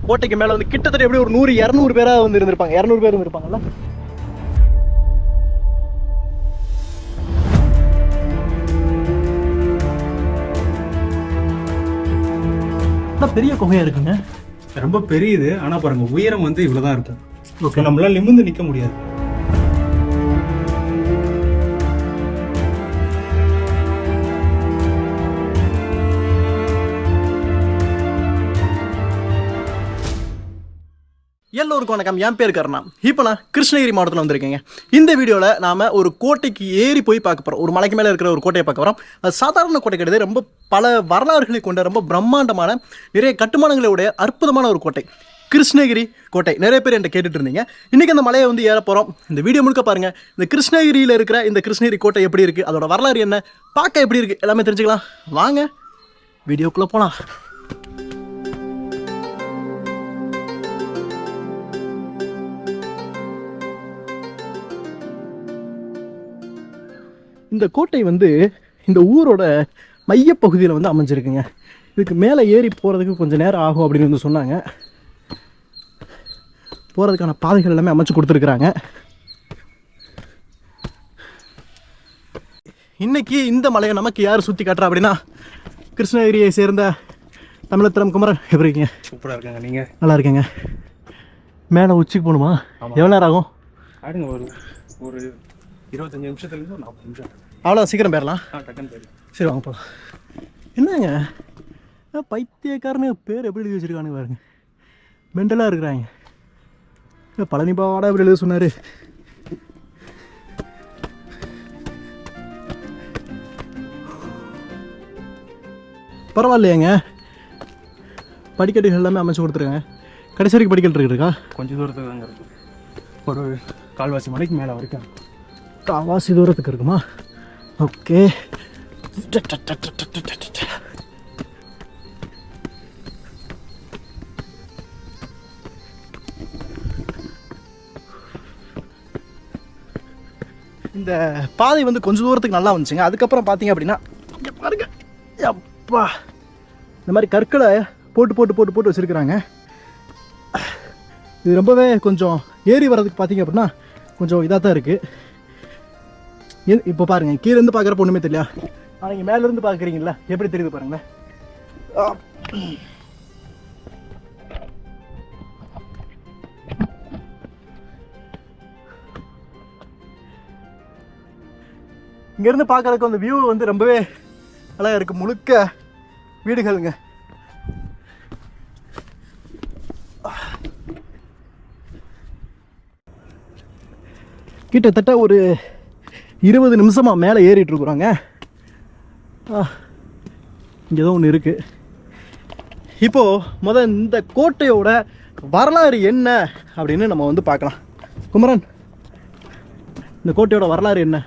கோட்டைக்கு மேலே வந்து கிட்டத்தட்ட எப்படி ஒரு 100-200 பேராக வந்து இருந்திருப்பாங்க. 200 பேர் இருந்திருப்பாங்கல்ல. பெரிய குகையா இருக்குங்க, ரொம்ப பெரியது. ஆனா பாருங்க உயரம் வந்து இவ்வளவுதான் இருக்கும். ஓகே, நம்மளால நிமிர்ந்து நிக்க முடியாது. எல்லோருக்கும் வணக்கம். என் பேர் கருணா. இப்போ நான் கிருஷ்ணகிரி மாவட்டத்தில் வந்திருக்கேங்க. இந்த வீடியோவில் நாம் ஒரு கோட்டைக்கு ஏறி போய் பார்க்க போகிறோம். ஒரு மலைக்கு மேலே இருக்கிற ஒரு கோட்டையை பார்க்க போகிறோம். அது சாதாரண கோட்டை கிடையாது, ரொம்ப பல வரலாறுகளை கொண்ட ரொம்ப பிரம்மாண்டமான நிறைய கட்டுமானங்களுடைய அற்புதமான ஒரு கோட்டை கிருஷ்ணகிரி கோட்டை. நிறைய பேர் என்கிட்ட கேட்டுட்டு இருந்தீங்க. இன்றைக்கி அந்த மலையை வந்து ஏற போகிறோம். இந்த வீடியோ முழுக்க பாருங்கள். இந்த கிருஷ்ணகிரியில் இருக்கிற இந்த கிருஷ்ணகிரி கோட்டை எப்படி இருக்குது, அதோட வரலாறு என்ன, பார்க்க எப்படி இருக்குது, எல்லாமே தெரிஞ்சுக்கலாம். வாங்க வீடியோக்குள்ளே போகலாம். இந்த கோட்டை வந்து இந்த ஊரோட மையப்பகுதியில் வந்து அமைஞ்சிருக்குங்க. இதுக்கு மேலே ஏறி போகிறதுக்கு கொஞ்சம் நேரம் ஆகும் அப்படின்னு வந்து சொன்னாங்க. போகிறதுக்கான பாதைகள் எல்லாமே அமைச்சு கொடுத்துருக்குறாங்க. இன்னைக்கு இந்த மலையை நமக்கு யார் சுற்றி காட்டுறா அப்படின்னா கிருஷ்ணகிரியை சேர்ந்த தமிழத்திரம் குமரன். எப்படி இருக்கீங்க? சூப்பராக இருக்காங்க. நீங்கள்? நல்லா இருக்கேங்க. மேலே உச்சிக்கு போகணுமா? எவ்வளோ நேரம் ஆகும்? ஆடுங்க, ஒரு 25 நிமிஷத்துலேருந்து 40 நிமிஷம். அவ்வளோ சீக்கிரம் போயிடலாம். டக்குன்னு போயிடும். சரி வாங்க போகலாம். என்னங்க பைத்தியக்காரனு பேர் எப்படி எழுதி வச்சுருக்கானுங்க பாருங்க, மெண்டலாக இருக்கிறாங்க. பழனி பாவாடா எப்படி எழுத சொன்னார். பரவாயில்லையாங்க, படிக்கட்டுகள் எல்லாமே அமைச்சு கொடுத்துருக்காங்க. கடைசி வரைக்கும் படிக்கட்டு இருக்கா? கொஞ்சம் தூரத்துக்கு தாங்க இருக்கும். ஒரு கால்வாசி மலைக்கு மேலே வரைக்கும். கால்வாசி தூரத்துக்கு இருக்குமா? ஓகே. இந்த பாதை வந்து கொஞ்சம் தூரத்துக்கு நல்லா வந்துச்சுங்க. அதுக்கப்புறம் பார்த்தீங்க அப்படின்னா பாருங்க, அப்பா இந்த மாதிரி கற்களை போட்டு போட்டு போட்டு போட்டு வச்சுருக்குறாங்க. இது ரொம்பவே கொஞ்சம் ஏறி வர்றதுக்கு பார்த்தீங்க அப்படின்னா கொஞ்சம் இதாக தான் இருக்குது. இப்போ பாருங்கள், கீழேருந்து பார்க்குறப்ப ஒன்றுமே தெரியல. ஆனால் நீங்கள் மேலேருந்து பார்க்குறீங்களா எப்படி தெரியுது பாருங்களேன். இங்கேருந்து பார்க்குறதுக்கு அந்த வியூ வந்து ரொம்பவே அழகாக இருக்குது. முழுக்க வீடுகளுங்க. கிட்டத்தட்ட ஒரு 20 நிமிஷமாக மேலே ஏறிட்டு இருக்கிறோங்க. இங்கே தான் ஒன்று இருக்குது. இப்போது இந்த கோட்டையோட வரலாறு என்ன அப்படின்னு நம்ம வந்து பார்க்கலாம். குமரன், இந்த கோட்டையோட வரலாறு என்ன?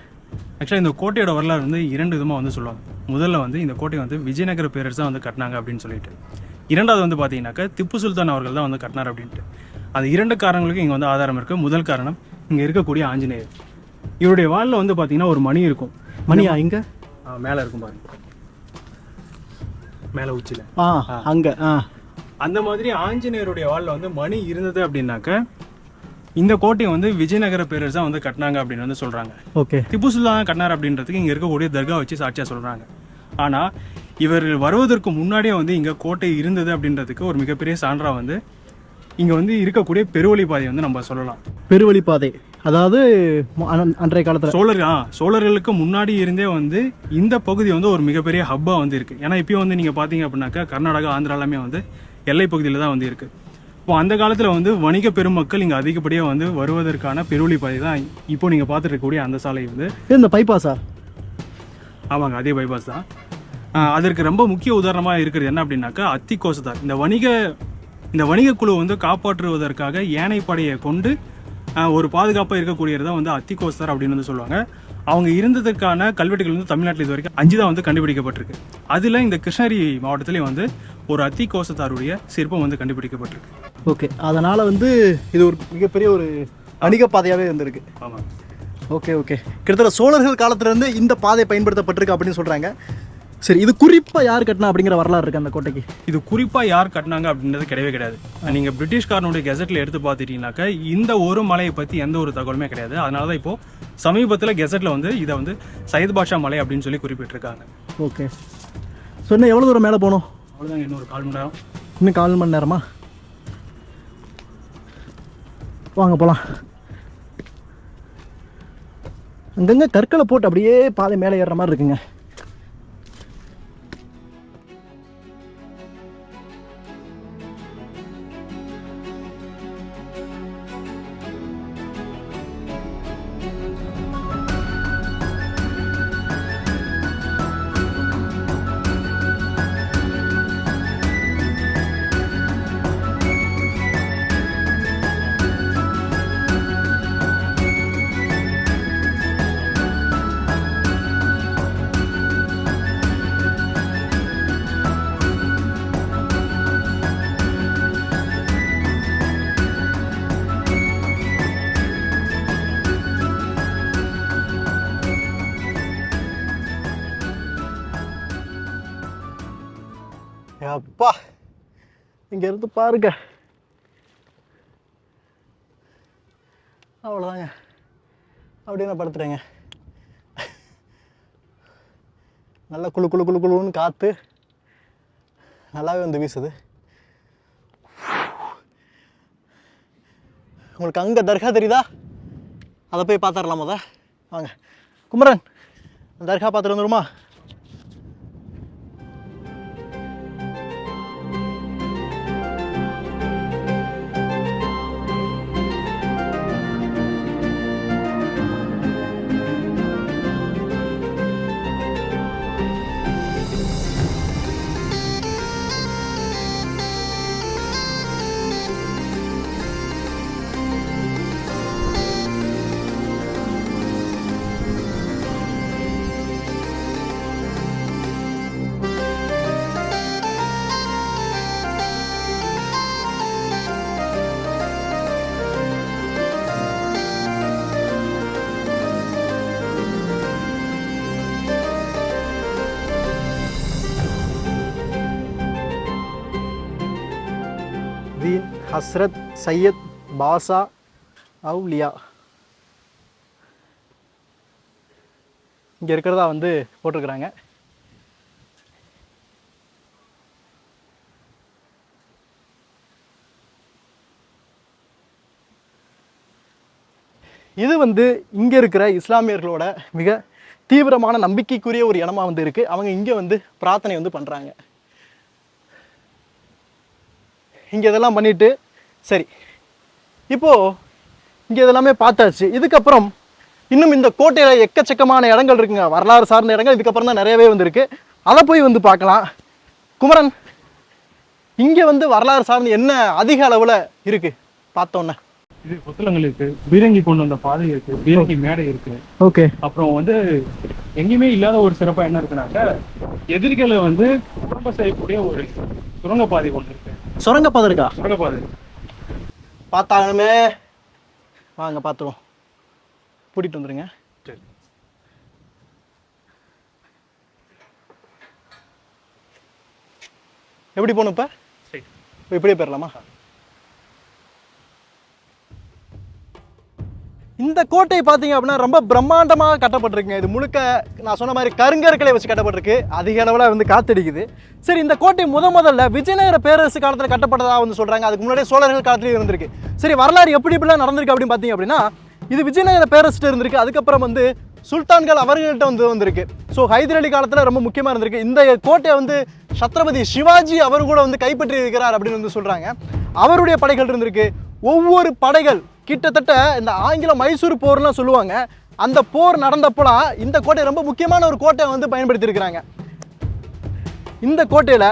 ஆக்சுவலாக இந்த கோட்டையோட வரலாறு வந்து 2 விதமாக வந்து சொல்லுவாங்க. முதல்ல வந்து இந்த கோட்டையை வந்து விஜயநகர பேரரசு தான் வந்து கட்டினாங்க அப்படின்னு சொல்லிட்டு, இரண்டாவது வந்து பார்த்தீங்கன்னாக்கா திப்பு சுல்தான் அவர்கள் தான் வந்து கட்டினார் அப்படின்ட்டு. அது 2 காரணங்களுக்கும் இங்கே வந்து ஆதாரம் இருக்குது. முதல் காரணம் இங்கே இருக்கக்கூடிய ஆஞ்சநேயர். இவருடைய வாலில் வந்து பார்த்தீங்கன்னா ஒரு மணி இருக்கும். மணியா? இங்கே மேலே இருக்கும் பாருங்க, மேலே உச்சியில் அங்கே. அந்த மாதிரி ஆஞ்சநேயருடைய வாலில் வந்து மணி இருந்தது அப்படின்னாக்க இந்த கோட்டையை வந்து விஜயநகர பேரரசு தான் வந்து கட்டினாங்க அப்படின்னு வந்து சொல்கிறாங்க. ஓகே. திப்பு சுல்தான் கட்டினார் அப்படின்றதுக்கு இங்கே இருக்கக்கூடிய தர்கா வச்சு சாட்சியாக சொல்கிறாங்க. ஆனால் இவர் வருவதற்கு முன்னாடியே வந்து இங்கே கோட்டை இருந்தது அப்படின்றதுக்கு ஒரு மிகப்பெரிய சான்றாக வந்து இங்கே வந்து இருக்கக்கூடிய பெருவழி பாதை வந்து நம்ம சொல்லலாம். பெருவழி பாதை அதாவது அன்றைய காலத்தில் சோழர்களுக்கு முன்னாடி இருந்தே வந்து இந்த பகுதி வந்து ஒரு மிகப்பெரிய ஹப்பாக வந்து இருக்குது. ஏன்னா இப்போயும் வந்து நீங்கள் பார்த்தீங்க அப்படின்னாக்கா கர்நாடகா, ஆந்திரா எல்லாமே வந்து எல்லை பகுதியில் தான் வந்து இருக்குது. இப்போ அந்த காலத்தில் வந்து வணிக பெருமக்கள் இங்கே அதிகப்படியாக வந்து வருவதற்கான பெருவழி பாதை தான் இப்போ நீங்கள் பார்த்துட்டு இருக்கக்கூடிய அந்த சாலை வந்து. இந்த பைபாஸா? ஆமாங்க, அதே பைபாஸ் தான். அதற்கு ரொம்ப முக்கிய உதாரணமாக இருக்கிறது என்ன அப்படின்னாக்கா அத்திகோசத்தார். இந்த வணிக குழு வந்து காப்பாற்றுவதற்காக யானைப்படையை கொண்டு ஒரு பாதுகாப்பாக இருக்கக்கூடியது தான் வந்து அத்திகோசத்தார் அப்படின்னு வந்து சொல்லுவாங்க. அவங்க இருந்ததற்கான கல்வெட்டுகள் வந்து தமிழ்நாட்டில் இது வரைக்கும் 5 தான் வந்து கண்டுபிடிக்கப்பட்டிருக்கு. அதில் இந்த கிருஷ்ணகிரி மாவட்டத்திலே வந்து ஒரு அத்திகோசத்தாருடைய சிற்பம் வந்து கண்டுபிடிக்கப்பட்டிருக்கு. ஓகே, அதனால் வந்து இது ஒரு மிகப்பெரிய ஒரு வணிக பாதையாகவே இருந்திருக்கு. ஆமாம். Okay okay. கிட்டத்தட்ட சோழர்கள் காலத்திலேருந்து இந்த பாதை பயன்படுத்தப்பட்டிருக்கு அப்படின்னு சொல்கிறாங்க. சரி, இது குறிப்பாக யார் கட்டினா அப்படிங்கிற வரலாறு இருக்குது அந்த கோட்டைக்கு? இது குறிப்பாக யார் கட்டினாங்க அப்படின்றது கிடையவே கிடையாது. நீங்கள் பிரிட்டிஷ்காரனுடைய கெசட்டில் எடுத்து பார்த்துட்டீங்கன்னாக்கா இந்த ஒரு மலையை பற்றி எந்த ஒரு தகவலுமே கிடையாது. அதனால தான் இப்போது சமீபத்தில் கெசட்டில் வந்து இதை வந்து சையத் பாஷா மலை அப்படின்னு சொல்லி குறிப்பிட்டிருக்காங்க. ஓகே. ஸோ இன்னும் எவ்வளோ தூரம் மேலே போகணும்? அவ்வளோதான், இன்னும் ஒரு 1/4 மணி நேரம். இன்னும் 1/4 மணி நேரமா? வாங்க போகலாம். அங்கங்கே கற்களை போட்டு அப்படியே பாதை மேலே ஏறுற மாதிரி இருக்குங்க. அப்பா, இங்க இருந்து பாருங்க, அவ்வளோதாங்க. அப்படியே நான் படுத்துறேங்க. நல்லா குளு குளு குளு குளுன்னு காற்று நல்லாவே வந்து வீசுது. உங்களுக்கு அங்கே தர்கா தெரியுதா? அதை போய் பார்த்துடலாம். முத வாங்க குமரன், தர்கா பார்த்துட்டு வந்துருமா? ஹஸ்ரத் சையத் பாஷா அவுலியா இங்கே இருக்கிறதா வந்து போட்டிருக்கிறாங்க. இது வந்து இங்கே இருக்கிற இஸ்லாமியர்களோட மிக தீவிரமான நம்பிக்கைக்குரிய ஒரு இடமா வந்து இருக்குது. அவங்க இங்கே வந்து பிரார்த்தனை வந்து பண்ணுறாங்க. இங்கே இதெல்லாம் பண்ணிட்டு சரி, இப்போது இங்கே இதெல்லாமே பார்த்தாச்சு. இதுக்கப்புறம் இன்னும் இந்த கோட்டையில் எக்கச்சக்கமான இடங்கள் இருக்குங்க, வரலாறு சார்ந்த இடங்கள். இதுக்கப்புறம் தான் நிறையவே வந்துருக்கு, அதை போய் வந்து பார்க்கலாம். குமரன், இங்கே வந்து வரலாறு சார்ந்து என்ன அதிக அளவில் இருக்குது பார்த்தோன்னே? இது கொத்தளங்கள் இருக்கு, பீரங்கி கொண்டு வந்த பாதை இருக்கு, பீரங்கி மேடை இருக்கு. ஓகே. அப்புறம் வந்து எங்கேயுமே இல்லாத ஒரு சிறப்பா என்ன இருக்குனாக்க எதிரிகளை வந்து குழம்ப செய்யக்கூடிய ஒரு சுரங்கப்பாதை கொண்டு இருக்கு. சுரங்கப்பாதை இருக்கா? சுரங்கப்பாதை பார்த்தாங்கமே, வாங்க பார்த்துருவோம். கூட்டிகிட்டு வந்துடுங்க. சரி. எப்படி போகணும் இப்போ? சரி, இப்படியே போயிடலாமா? இந்த கோட்டை பார்த்தீங்க அப்படின்னா ரொம்ப பிரம்மாண்டமாக கட்டப்பட்டிருக்குங்க. இது முழுக்க நான் சொன்ன மாதிரி கருங்கற்களை வச்சு கட்டப்பட்டிருக்கு. அதிக அளவில் வந்து காத்தடிக்குது. சரி, இந்த கோட்டை முதல்ல விஜயநகர பேரரசு காலத்தில் கட்டப்பட்டதாக வந்து சொல்கிறாங்க. அதுக்கு முன்னாடியே சோழர்கள் காலத்துலேயும் இருந்திருக்கு. சரி, வரலாறு எப்படி இப்படிலாம் நடந்திருக்கு அப்படின்னு பார்த்தீங்க அப்படின்னா, இது விஜயநகர பேரரசு இருந்திருக்கு. அதுக்கப்புறம் வந்து சுல்தான்கள் அவர்கள்ட்ட வந்திருக்கு. ஸோ ஹைதர் அலி காலத்தில் ரொம்ப முக்கியமாக இருந்திருக்கு. இந்த கோட்டையை வந்து சத்ரபதி சிவாஜி அவர் கூட வந்து கைப்பற்றி இருக்கிறார் அப்படின்னு வந்து சொல்கிறாங்க. அவருடைய படைகள் இருந்திருக்கு. ஒவ்வொரு படைகள் கிட்டத்தட்ட இந்த ஆங்கில மைசூர் போர்லாம் சொல்லுவாங்க, அந்த போர் நடந்தப்போலாம் இந்த கோட்டை ரொம்ப முக்கியமான ஒரு கோட்டையை வந்து பயன்படுத்தியிருக்கிறாங்க. இந்த கோட்டையில்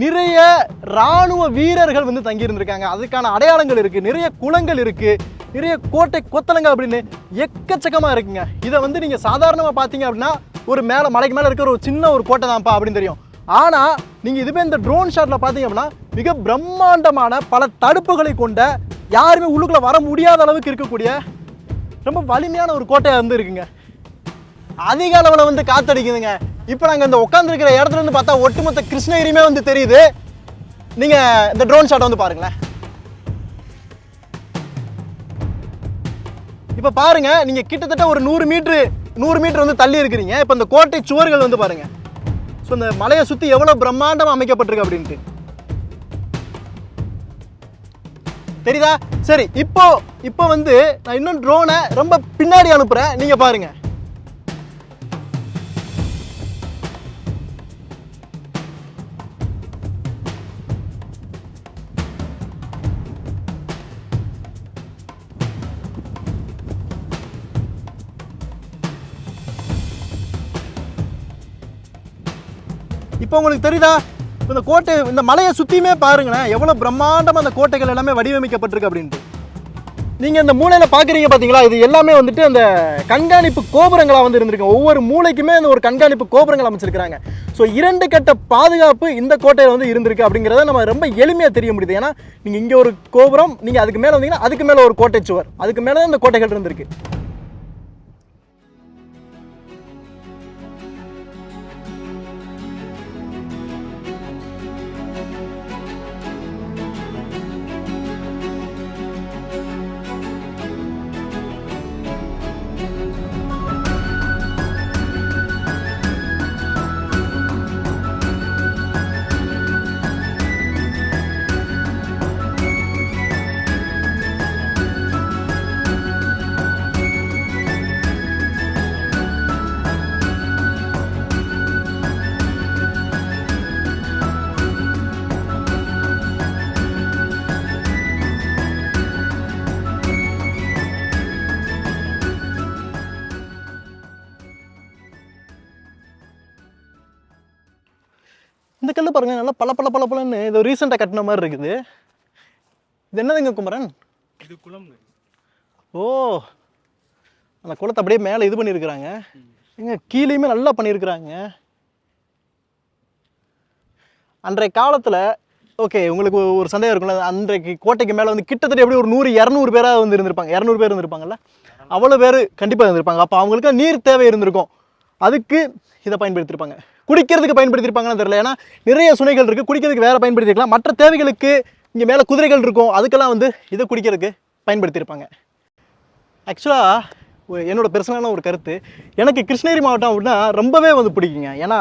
நிறைய இராணுவ வீரர்கள் வந்து தங்கி இருந்திருக்காங்க. அதுக்கான அடையாளங்கள் இருக்குது, நிறைய குளங்கள் இருக்குது, நிறைய கோட்டை கொத்தளங்கள் அப்படின்னு எக்கச்சக்கமாக இருக்குங்க. இதை வந்து நீங்கள் சாதாரணமாக பார்த்தீங்க அப்படின்னா ஒரு மேலே மலைக்கு மேலே இருக்கிற ஒரு சின்ன ஒரு கோட்டை தான்ப்பா அப்படின்னு தெரியும். ஆனால் நீங்கள் இதுவே இந்த ட்ரோன் ஷாட்டில் பார்த்தீங்க அப்படின்னா மிக பிரம்மாண்டமான பல தடுப்புகளை கொண்ட, யாருமே உள்ளுக்குள்ளே வர முடியாத அளவுக்கு இருக்கக்கூடிய ரொம்ப வலிமையான ஒரு கோட்டையாக வந்து இருக்குங்க. அதிக அளவில் வந்து காத்தடிக்குதுங்க. இப்போ நாங்கள் இந்த உட்காந்துருக்கிற இடத்துல இருந்து பார்த்தா ஒட்டுமொத்த கிருஷ்ணகிரியுமே வந்து தெரியுது. நீங்கள் இந்த ட்ரோன் ஷாட்டை வந்து பாருங்களேன். இப்போ பாருங்க, நீங்கள் கிட்டத்தட்ட ஒரு 100 மீட்டர் வந்து தள்ளி இருக்கிறீங்க. இப்போ இந்த கோட்டை சுவர்கள் வந்து பாருங்க. ஸோ இந்த மலையை சுற்றி எவ்வளோ பிரம்மாண்டம் அமைக்கப்பட்டிருக்கு அப்படின்ட்டு தெரியுதா? சரி, இப்போ வந்து நான் இன்னும் ட்ரோனை ரொம்ப பின்னாடி அனுப்புகிறேன், நீங்கள் பாருங்க. இப்போ உங்களுக்கு தெரியுதா? இந்த கோட்டை, இந்த மலையை சுற்றியுமே பாருங்களேன் எவ்வளோ பிரம்மாண்டமாக அந்த கோட்டைகள் எல்லாமே வடிவமைக்கப்பட்டிருக்கு அப்படின்ட்டு. நீங்கள் இந்த மூலையில் பார்க்குறீங்க பார்த்தீங்களா, இது எல்லாமே வந்துட்டு அந்த கண்காணிப்பு கோபுரங்களாக வந்து இருந்திருக்கு. ஒவ்வொரு மூளைக்குமே அந்த ஒரு கண்காணிப்பு கோபுரங்கள் அமைச்சிருக்கிறாங்க. ஸோ 2 கட்ட பாதுகாப்பு இந்த கோட்டையில் வந்து இருந்திருக்கு அப்படிங்கிறத நம்ம ரொம்ப எளிமையாக தெரிய முடியுது. ஏன்னா நீங்கள் இங்கே ஒரு கோபுரம், நீங்கள் அதுக்கு மேலே வந்தீங்கன்னா அதுக்கு மேலே ஒரு கோட்டை சுவர், அதுக்கு மேலே தான் இந்த கோட்டைகள் இருந்திருக்கு. இந்த கல் பாருங்க, நல்லா பளபளன்னு இது ரீசெண்டாக கட்டின மாதிரி இருக்குது. இது என்னதுங்க குமரன்? இது குளம். ஓ, அந்த குளத்தை அப்படியே மேலே இது பண்ணியிருக்கிறாங்க. எங்க கீழேயுமே நல்லா பண்ணியிருக்கிறாங்க. அன்றைய காலத்தில் ஓகே, உங்களுக்கு ஒரு சந்தேகம் இருக்கும்ல, அன்றைக்கு கோட்டைக்கு மேலே வந்து கிட்டத்தட்ட எப்படி ஒரு 100-200 பேராக வந்து இருந்திருப்பாங்க. 200 பேர் இருந்திருப்பாங்கல்ல, அவ்வளோ பேர் கண்டிப்பாக இருந்திருப்பாங்க. அப்போ அவங்களுக்கு நீர் தேவை இருந்திருக்கும், அதுக்கு இதை பயன்படுத்தியிருப்பாங்க. குடிக்கிறதுக்கு பயன்படுத்தியிருப்பாங்கன்னு தெரியல, ஏன்னா நிறைய சுனைகள் இருக்குது, குடிக்கிறதுக்கு வேறு பயன்படுத்திருக்கலாம். மற்ற தேவைகளுக்கு இங்கே மேலே குதிரைகள் இருக்கும், அதுக்கெல்லாம் வந்து இதை குடிக்கிறதுக்கு பயன்படுத்தியிருப்பாங்க. ஆக்சுவலாக என்னோட பர்சனலான ஒரு கருத்து, எனக்கு கிருஷ்ணகிரி மாவட்டம் அப்படின்னா ரொம்பவே வந்து பிடிக்குங்க. ஏன்னா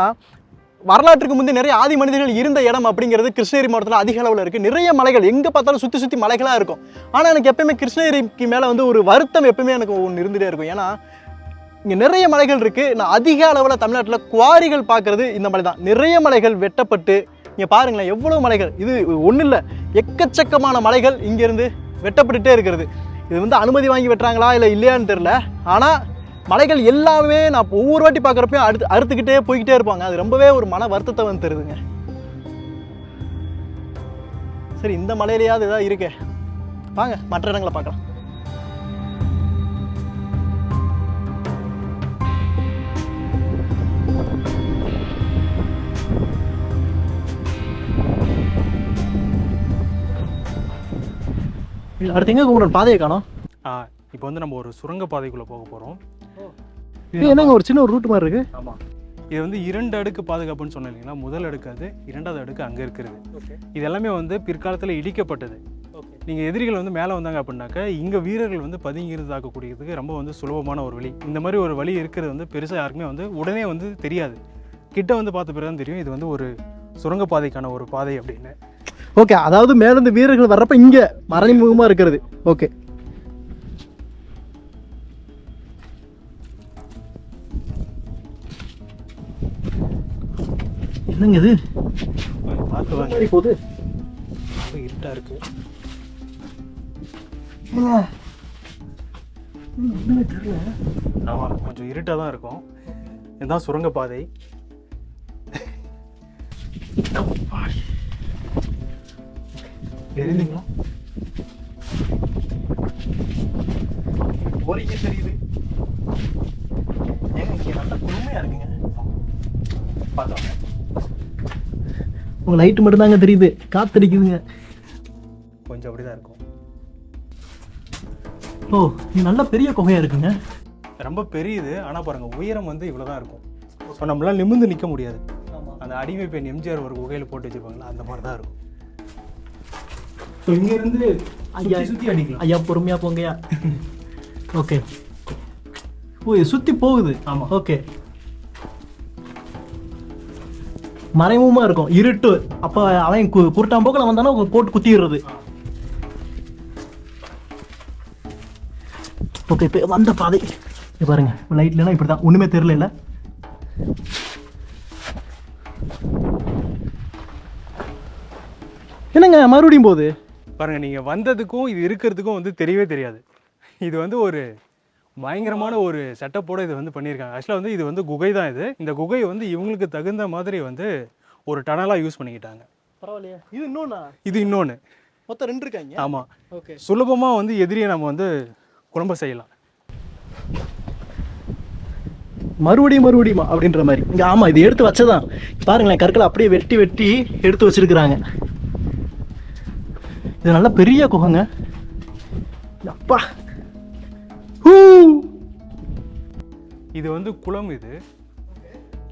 வரலாற்றுக்கு முந்தைய நிறைய ஆதி மனிதர்கள் இருந்த இடம் அப்படிங்கிறது கிருஷ்ணகிரி மாவட்டத்தில் அதிக அளவில் இருக்குது. நிறைய மலைகள், எங்கே பார்த்தாலும் சுற்றி மலைகளாக இருக்கும். ஆனால் எனக்கு எப்பயுமே கிருஷ்ணகிரிக்கு மேலே வந்து ஒரு வருத்தம் எப்பவுமே எனக்கு ஒன்று இருந்துகிட்டே இருக்கும். ஏன்னா இங்கே நிறைய மலைகள் இருக்குது. நான் அதிக அளவில் தமிழ்நாட்டில் குவாரிகள் பார்க்குறது இந்த மலை தான். நிறைய மலைகள் வெட்டப்பட்டு இங்கே பாருங்களேன் எவ்வளோ மலைகள். இது ஒன்றும் இல்லை, எக்கச்சக்கமான மலைகள் இங்கேருந்து வெட்டப்பட்டுட்டே இருக்கிறது. இது வந்து அனுமதி வாங்கி வெட்டுறாங்களா இல்லை இல்லையான்னு தெரில. ஆனால் மலைகள் எல்லாமே நான் ஒவ்வொரு வாட்டி பார்க்குறப்பையும் அறுத்துக்கிட்டே போய்கிட்டே இருப்பாங்க. அது ரொம்பவே ஒரு மன வருத்தத்தை வந்து தருதுங்க. சரி, இந்த மலையிலையாவது ஏதாவது இருக்கே, வாங்க மற்ற இடங்களை பார்க்கலாம். அடுத்து எங்கே குமரன் பாதையை காணோம்? இப்போ வந்து நம்ம ஒரு சுரங்க பாதைக்குள்ளே போக போகிறோம். இது என்னங்க ஒரு சின்ன ஒரு ரூட் மாதிரி இருக்குது? ஆமாம், இது வந்து 2 அடுக்கு பாதுகாப்புன்னு சொன்னேன் இல்லைங்களா. முதல் அடுக்கு அது, 2வது அடுக்கு அங்கே இருக்கிறது. இது எல்லாமே வந்து பிற்காலத்தில் இடிக்கப்பட்டது. நீங்கள் எதிரிகள் வந்து மேலே வந்தாங்க அப்படின்னாக்கா இங்கே வீரர்கள் வந்து பதுங்கிருந்து தாக்கக்கூடியதுக்கு ரொம்ப வந்து சுலபமான ஒரு வழி. இந்த மாதிரி ஒரு வழி இருக்கிறது வந்து பெருசாக யாருக்குமே வந்து உடனே வந்து தெரியாது. கிட்ட வந்து பார்த்த பிறகு தான் தெரியும் இது வந்து ஒரு சுரங்கப்பாதைக்கான ஒரு பாதை அப்படின்னு. ஓகே, அதாவது மேலேருந்து வீரர்கள் வர்றப்ப இங்கே மறைமுகமாக இருக்கிறது. ஓகே, என்னங்க இது? பார்த்து வாங்க, போகுது, இருட்டாக இருக்கு. தெரியல. ஆமாம், கொஞ்சம் இருட்டாக தான் இருக்கும். இதுதான் சுரங்கப்பாதை. தெரியுதுங்களா? போறீங்க தெரியுது. ஏங்க இங்கே நல்லா குளுமையாக இருக்குங்க. பார்த்தோம், உங்கள் லைட்டு மட்டும்தாங்க தெரியுது, காத்தடிக்குதுங்க. கொஞ்சம் அப்படி தான் இருக்கும். ஓ, இது நல்ல பெரிய குகையாக இருக்குங்க. ரொம்ப பெரியது. ஆனால் பாருங்கள், உயரம் வந்து இவ்வளோ தான் இருக்கும். ஸோ நம்மளால் நிமிர்ந்து நிற்க முடியாது. ஆமாம். அந்த அடிமை பெண் எம்ஜிஆர் ஒரு குகையில் போட்டு வச்சுருப்பாங்களா அந்த மாதிரி தான் இருக்கும். ஸோ இங்கேருந்து ஐயா சுற்றி அடிக்கலாம். ஐயா பொறுமையாக போங்கய்யா. ஓகே. ஓ இது சுற்றி போகுது. ஆமாம். ஓகே. மறைமுகமாக இருக்கும், இருட்டு. அப்போ அவன் குருட்டாம்போக்கில் வந்தானா போட்டு குத்திடுறது. ஓகே இப்போ வந்த பாதை இது பாருங்க, லைட்லனா இப்படி தான், ஒன்றுமே தெரியல. இல்லை என்னங்க மறுபடியும் போகுது பாருங்கள், நீங்கள் வந்ததுக்கும் இது இருக்கிறதுக்கும் வந்து தெரியவே தெரியாது. இது வந்து ஒரு பயங்கரமான ஒரு செட்டப்போடு இது வந்து பண்ணியிருக்காங்க. ஆக்சுவலாக வந்து இது வந்து குகை தான். இந்த குகை வந்து இவங்களுக்கு தகுந்த மாதிரி வந்து ஒரு டனலாக யூஸ் பண்ணிக்கிட்டாங்க. பரவாயில்லையா? இது இன்னொன்னா? இது இன்னொன்று. மொத்தம் 2 இருக்காங்க. ஆமாம். ஓகே. சுலபமாக வந்து எதிரியை நம்ம வந்து குழம்ப செய்யலாம். மறுபடியும் அப்படின்ற மாதிரி இங்கே. ஆமாம், இது எடுத்து வச்சதான். பாருங்களேன், கற்களை அப்படியே வெட்டி வெட்டி எடுத்து வச்சிருக்கிறாங்க. இது நல்ல பெரிய குகைங்க. அப்பா. இது வந்து குளம்.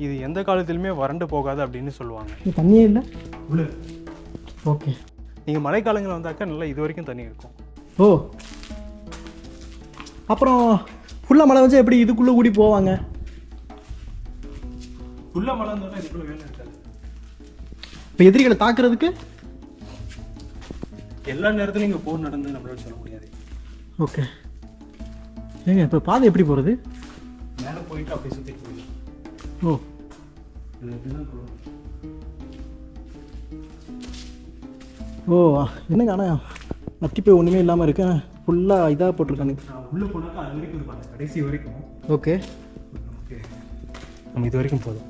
இது எந்த காலத்திலுமே வறண்டு போகாது அப்படின்னு சொல்லுவாங்க. தண்ணியே இல்லை. ஓகே. நீங்கள் மழைக்காலங்களில் வந்தாக்கா நல்லா இது வரைக்கும் தண்ணி இருக்கும். ஓ, அப்புறம் ஃபுல்லாக மழை வச்சா எப்படி இதுக்குள்ளே கூடி போவாங்க? ஃபுல்லாக மழை இருந்தாலும் இதுக்குள்ளே வேலை இருக்காது. இப்போ எதிரிகளை தாக்குறதுக்கு எல்லா நேரத்துலையும் இங்கே போர் நடந்து நம்மளால சொல்ல முடியாது. ஓகே. ஏங்க இப்போ பாதை எப்படி போகிறது? மேலே போயிட்டு அப்படியே சுற்றி போயிடும். ஓ, இது எப்படிதான் போகும். ஓ என்னங்க, ஆனால் நட்டி போய் ஒன்றுமே இல்லாமல் இருக்கு. ஃபுல்லாக இதாக போட்டிருக்காங்க. உள்ளே போனாக்கா அது வரைக்கும் இருப்பாங்க, கடைசி வரைக்கும். ஓகே. நமக்கு நம்ம இது வரைக்கும் போதும்.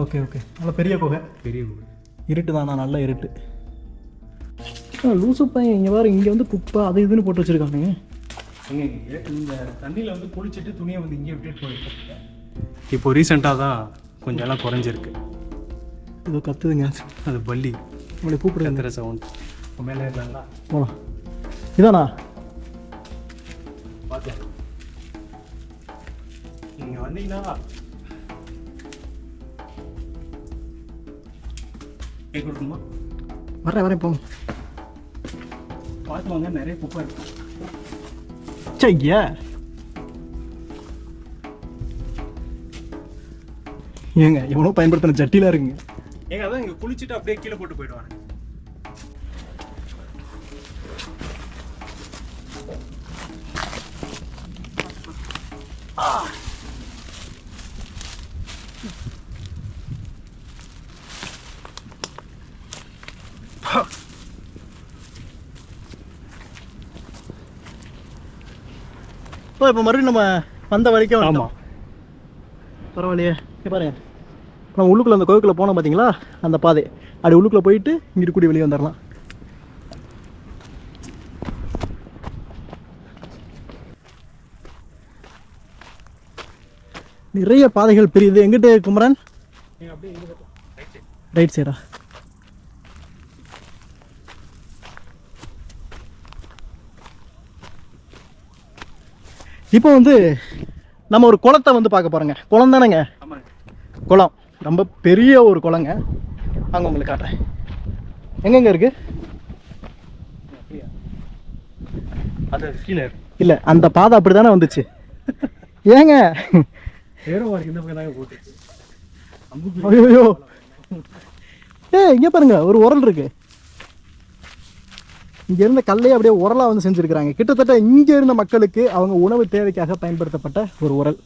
Okay okay. நல்ல பெரிய குகை. பெரிய குகை. இருட்டு தானா? நல்ல இருட்டு. லூசு பையன் இங்கே வேறு, இங்கே வந்து குப்பை அது இதுன்னு போட்டு வச்சுருக்காங்க. இந்த தண்ணியில் வந்து குளிச்சுட்டு துணியை வந்து இங்கே விட்டுட்டு போயிருக்காங்க. இப்போ ரீசெண்டாக தான் கொஞ்சம் எல்லாம் குறைஞ்சிருக்கு. இதோ கத்துதுங்க, அது பள்ளி உங்களை கூப்பிடுங்க. சவுண்ட் மேலே இருக்காங்களா? போலாம். இதானா? பார்த்தேன். நீங்கள் வந்தீங்கன்னா கை கொடுக்கணுமா? வரேன் போங்க. பார்த்து வாங்க, நிறைய குப்பை இருக்கு. ஐயா ஏங்க எவனோ பயன்படுத்தின ஜட்டிலாம் இருக்குங்க. ஏங்க அதான் இங்கே குளிச்சுட்டு அப்படியே கீழே போட்டு போயிடுவாங்க. ஓ, இப்போ மறுபடியும் நம்ம வந்த வரைக்கும் வந்துட்டோம். ஆமாம். பரவாயில்லையே. பாருங்க, நம்ம உள்ளுக்குள்ளே அந்த கோவிலுக்குள்ளே போனோம் பார்த்தீங்களா, அந்த பாதை அப்படி உள்ளுக்குள்ளே போயிட்டு இங்கிட்டு கூடி வெளியே வந்துடலாம். நிறைய பாதைகள் பிரியுது. எங்கிட்ட குமரன்? ரைட் சைடா? இப்போ வந்து நம்ம ஒரு குளத்தை வந்து பார்க்க போகிறோங்க. குளம் தானேங்க? குளம் ரொம்ப பெரிய ஒரு குளங்க. அங்கே உங்களுக்கு காட்டுறேன். எங்கெங்க இருக்கு? அது கீழே இல்லை, அந்த பாதை அப்படி தானே வந்துச்சு. ஏங்க இந்த பக்கம் தாங்க போட்டு. ஐயோ, இங்கே பாருங்க, ஒரு உரல் இருக்கு. இங்கே இருந்த கல்லையே அப்படியே உரலாக வந்து செஞ்சுருக்கிறாங்க. கிட்டத்தட்ட இங்கே இருந்த மக்களுக்கு அவங்க உணவு தேவைக்காக பயன்படுத்தப்பட்ட ஒரு உரல்.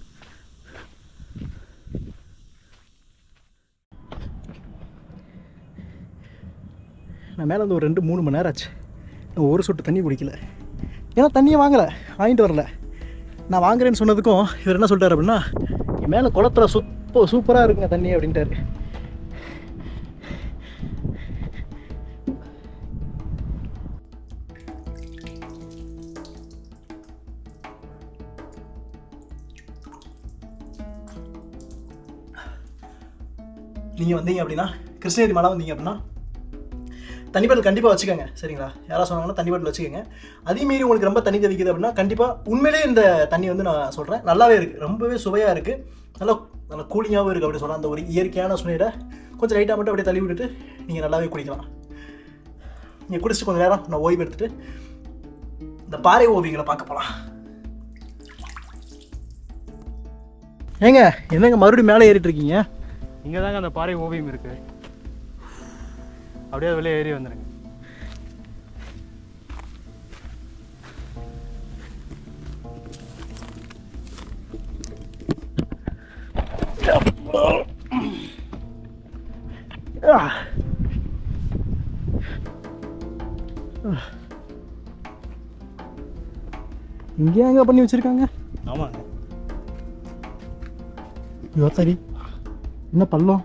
நான் மேலே வந்து ஒரு 2-3 மணி நேரம் ஆச்சு. நான் ஒரு சொட்டு தண்ணி குடிக்கல. ஏன்னா தண்ணியை வாங்கலை, வாங்கிட்டு வரல. நான் வாங்குறேன்னு சொன்னதுக்கும் இவர் என்ன சொல்லிட்டார் அப்படின்னா, மேலே குளத்துல சூப்பராக இருக்குங்க தண்ணி அப்படின்ட்டாரு. நீங்கள் வந்தீங்க அப்படின்னா, கிருஷ்ணகிரி மலை வந்தீங்க அப்படின்னா தண்ணி பாட்டில் கண்டிப்பாக வச்சுக்கோங்க, சரிங்களா? யாராவது சொன்னாங்கன்னா தண்ணி பாட்டில் வச்சுக்கோங்க. அதே மீறி உங்களுக்கு ரொம்ப தண்ணி தவிக்குது அப்படின்னா கண்டிப்பாக உண்மையிலே இந்த தண்ணி வந்து நான் சொல்கிறேன் நல்லாவே இருக்குது, ரொம்பவே சுவையாக இருக்குது. நல்லா நல்லா கூலிங்காகவும் இருக்குது அப்படி சொன்னால். அந்த ஒரு இயற்கையான சூழ்நிலை கொஞ்சம் லைட்டாக மட்டும் அப்படியே தள்ளி விட்டுட்டு நீங்கள் நல்லாவே குடிக்கலாம். நீங்கள் குடிச்சிட்டு கொஞ்சம் நேரம் நான் ஓய்வு எடுத்துகிட்டு இந்த பாறை ஓவியங்களை பார்க்க போகலாம். ஏங்க என்னங்க மறுபடியும் மேலே ஏறிட்டு இருக்கீங்க? இங்கே தாங்க அந்த பாறை ஓவியம் இருக்குது, அப்படியே வெளியே ஏறி வந்துடுங்க. இங்கே எங்கே பண்ணி வச்சுருக்காங்க? ஆமாங்க. ஐயோ சரி, என்ன பள்ளம்?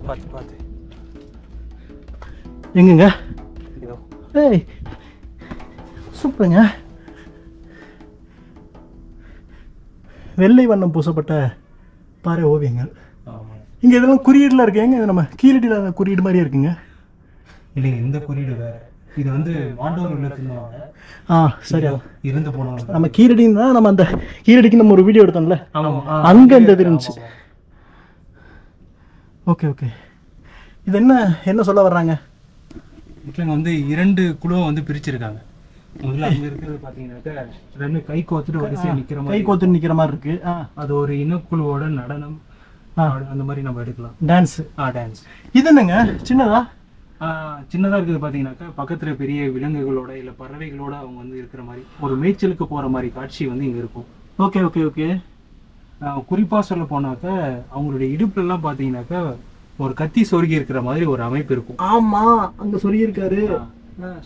பார்த்து பார்த்து எங்கங்க? இதோ. ஏய் சூப்பருங்க. வெள்ளை வண்ணம் பூசப்பட்ட பாறை ஓவியங்கள். ஆமாம். இங்கே இதெல்லாம் குறியீடுலாம் இருக்கு. எங்க நம்ம கீழடியில் குறியீடு மாதிரியே இருக்குங்க. இல்லைங்க, இந்த குறியீடு வேறு. இது வந்து மாண்டோர் இல்லத்துன்னு சரியா இருந்து போனோம். நம்ம கீழடின்னா நம்ம அந்த கீழடிக்கு நம்ம ஒரு வீடியோ எடுத்தோம்ல, அங்கே இந்த இது இருந்துச்சு. Okay okay. இது என்ன சொல்ல வர்றாங்க? வீட்டில் வந்து 2 குழுவை வந்து பிரிச்சிருக்காங்க. முதல்ல அங்கே இருக்கிறது பார்த்தீங்கன்னாக்கா 2 கை கோத்துட்டு வரிசையாக நிற்கிற மாதிரி, கை கோத்து நிற்கிற மாதிரி இருக்கு. அது ஒரு இனக்குழுவோட நடனம், அந்த மாதிரி நம்ம எடுக்கலாம். டான்ஸ். டான்ஸ். இது என்னங்க சின்னதா? சின்னதாக இருக்குது பார்த்தீங்கன்னாக்கா பக்கத்தில் பெரிய விலங்குகளோட இல்லை பறவைகளோட அவங்க வந்து இருக்கிற மாதிரி ஒரு மேய்ச்சலுக்கு போகிற மாதிரி காட்சி வந்து இங்கே இருக்கும். Okay okay okay. குறிப்பாக சொல்ல போனாக்கா அவங்களுடைய இடுப்புலலாம் பார்த்தீங்கன்னாக்கா ஒரு கத்தி சொருகி இருக்கிற மாதிரி ஒரு அமைப்பு இருக்கும். ஆமாம், அங்கே சொருகி இருக்காரு.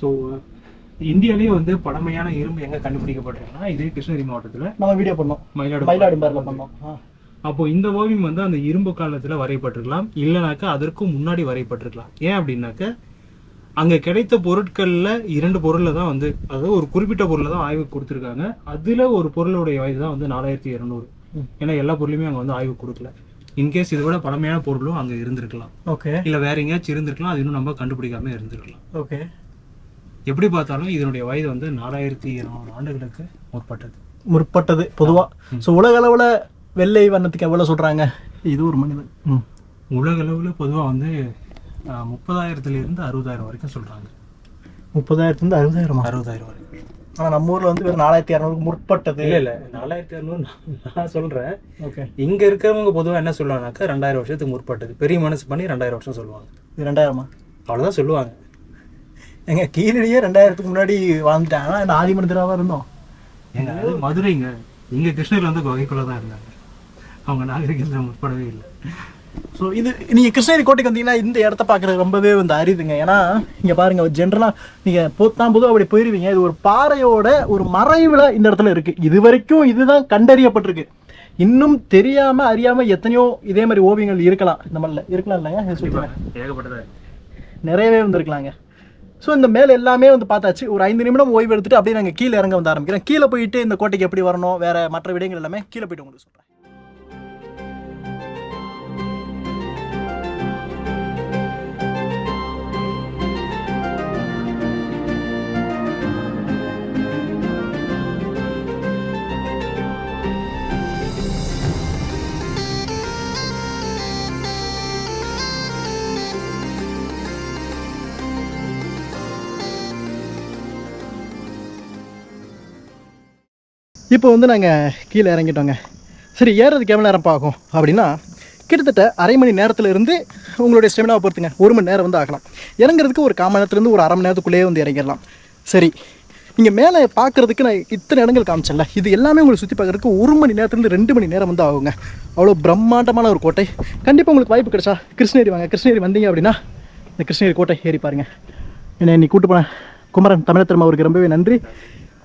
ஸோ இந்தியாவிலேயே வந்து பழமையான இரும்பு எங்கே கண்டுபிடிக்கப்பட்டிருக்குன்னா இது கிருஷ்ணகிரி மாவட்டத்தில் நம்ம வீடியோ பண்ணோம், மயிலாடுதுறையில் பண்ணோம். அப்போ இந்த ஓவியம் வந்து அந்த இரும்பு காலத்துல வரையப்பட்டிருக்கலாம், இல்லைனாக்கா அதற்கும் முன்னாடி வரையப்பட்டிருக்கலாம். ஏன் அப்படின்னாக்க அங்க கிடைத்த பொருட்கள்ல 2 பொருள்ல தான் வந்து, அதாவது ஒரு குறிப்பிட்ட பொருளை தான் ஆய்வு கொடுத்துருக்காங்க. அதுல ஒரு பொருளுடைய வயது தான் வந்து 4200. ஏன்னா எல்லா பொருளையுமே அங்க வந்து ஆய்வு கொடுக்கல. இன்கேஸ் இதை விட பழமையான பொருளும் அங்க இருந்திருக்கலாம். ஓகே. இல்ல வேற எங்கேயாச்சும் இருந்திருக்கலாம், அது இன்னும் நம்ம கண்டுபிடிக்காம இருந்திருக்கலாம். ஓகே. எப்படி பார்த்தாலும் இதனுடைய வயது வந்து 4200 ஆண்டுகளுக்கு முற்பட்டது பொதுவா. ஸோ உலக அளவுல வெள்ளை வண்ணத்துக்கு எவ்வளவு சொல்றாங்க? இது ஒரு மனிதன் உலக அளவுல பொதுவா வந்து 30,000 60,000 வரைக்கும் சொல்றாங்க. 30,000 60,000 வரைக்கும். ஆனா நம்ம ஊர்ல வந்து வெறும் 4,200 முற்பட்டது. இல்ல 4,200 நான் சொல்றேன். ஓகே. இங்க இருக்கிறவங்க பொதுவா என்ன சொல்லுவாங்கன்னாக்கா 2000 வருஷத்துக்கு முற்பட்டது. பெரிய மனசு பண்ணி 2000 வருஷம் சொல்லுவாங்க. இது 2000 அவ்வளவுதான் சொல்லுவாங்க. எங்க கீழடியே 2000க்கு முன்னாடி வாழ்ந்துட்டாங்க. ஆனா ஆதி மனிதராவா இருந்தோம். எங்க அது மதுரைங்க. இங்க கிருஷ்ணகிரியில் வந்து குகைக்குள்ள தான் இருந்தாங்க. அவங்க நாகரிகத்தில் முற்படவே இல்லை. ஸோ இது நீங்கள் கிருஷ்ணகிரி கோட்டைக்கு வந்தீங்கன்னா இந்த இடத்த பார்க்குறது ரொம்பவே வந்து அரிதுங்க. ஏன்னா இங்கே பாருங்கள், ஜென்ரலாக நீங்கள் பொதுவாக அப்படி போயிடுவீங்க. இது ஒரு பாறையோட ஒரு மறைவில் இந்த இடத்துல இருக்குது. இது வரைக்கும் இதுதான் கண்டறியப்பட்டிருக்கு. இன்னும் தெரியாமல் அறியாமல் எத்தனையோ இதே மாதிரி ஓவியங்கள் இருக்கலாம். இந்த மாதிரில இருக்கலாம் இல்லைங்க? சொல்லுவாங்க ஏகப்பட்டதாக நிறையவே வந்துருக்கலாங்க. ஸோ இந்த மேலே எல்லாமே வந்து பார்த்தாச்சு. ஒரு 5 நிமிடம் ஓய்வு எடுத்துட்டு அப்படியே நாங்கள் கீழே இறங்க வந்து ஆரம்பிக்கிறேன். கீழே போயிட்டு இந்த கோட்டைக்கு எப்படி வரணும், வேறு மற்ற விடயங்கள் எல்லாமே கீழே போயிட்டு உங்களுக்கு சொல்கிறேன். இப்போ வந்து நாங்கள் கீழே இறங்கிட்டோங்க. சரி, ஏறதுக்கு எவ்வளோ நேரம் ஆகும் அப்படின்னா கிட்டத்தட்ட அரை மணி நேரத்தில் இருந்து உங்களுடைய ஸ்டெமினாவை பொறுத்துங்க 1 மணி நேரம் வந்து ஆகலாம். இறங்குறதுக்கு ஒரு 1/4 மணி நேரத்துலேருந்து ஒரு 1/2 மணி நேரத்துக்குள்ளேயே வந்து இறங்கிடலாம். சரி, இங்கே மேலே பார்க்குறதுக்கு நான் இத்தனை இடங்கள் காமிச்சேன்ல, இது எல்லாமே உங்களுக்கு சுற்றி பார்க்குறதுக்கு 1 மணி நேரத்துலேருந்து 2 மணி நேரம் வந்து ஆகுங்க. அவ்வளோ பிரம்மாண்டமான ஒரு கோட்டை. கண்டிப்பாக உங்களுக்கு வாய்ப்பு கிடைச்சா கிருஷ்ணகிரி வாங்க. கிருஷ்ணகிரி வந்தீங்க அப்படின்னா இந்த கிருஷ்ணகிரி கோட்டை ஏறி பாருங்கள். என்னை இன்னைக்கு கூட்டு போனேன் குமரன் தமிழத்திறமை, அவருக்கு ரொம்பவே நன்றி.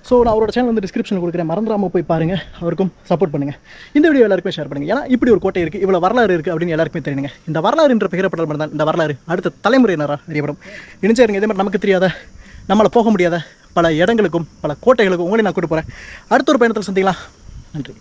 ஸோ நான் அவரோட சேனல் வந்து டிஸ்கிரிப்ஷனில் கொடுக்குறேன், மறந்துடாமல் போய் பாருங்கள். அவருக்கும் சப்போர்ட் பண்ணுங்கள். இந்த வீடியோ எல்லாருக்குமே ஷேர் பண்ணுங்கள். ஏன்னா இப்படி ஒரு கோட்டை இருக்குது, இவ்வளோ வரலாறு இருக்குது அப்படின்னு எல்லாருக்குமே தெரியுங்க. இந்த வரலாறு என்ற பெயரப்படல் மட்டும் தான் இந்த வரலாறு அடுத்த தலைமுறையினராக அறியப்படும். இணைஞ்சாருங்க. இதே மாதிரி நமக்கு தெரியாத, நம்மளால் போக முடியாத பல இடங்களுக்கும் பல கோட்டைகளுக்கும் உங்களையும் நான் கூட்டு போகிறேன். அடுத்த ஒரு பயணத்தில் சந்திக்கலாம். நன்றி.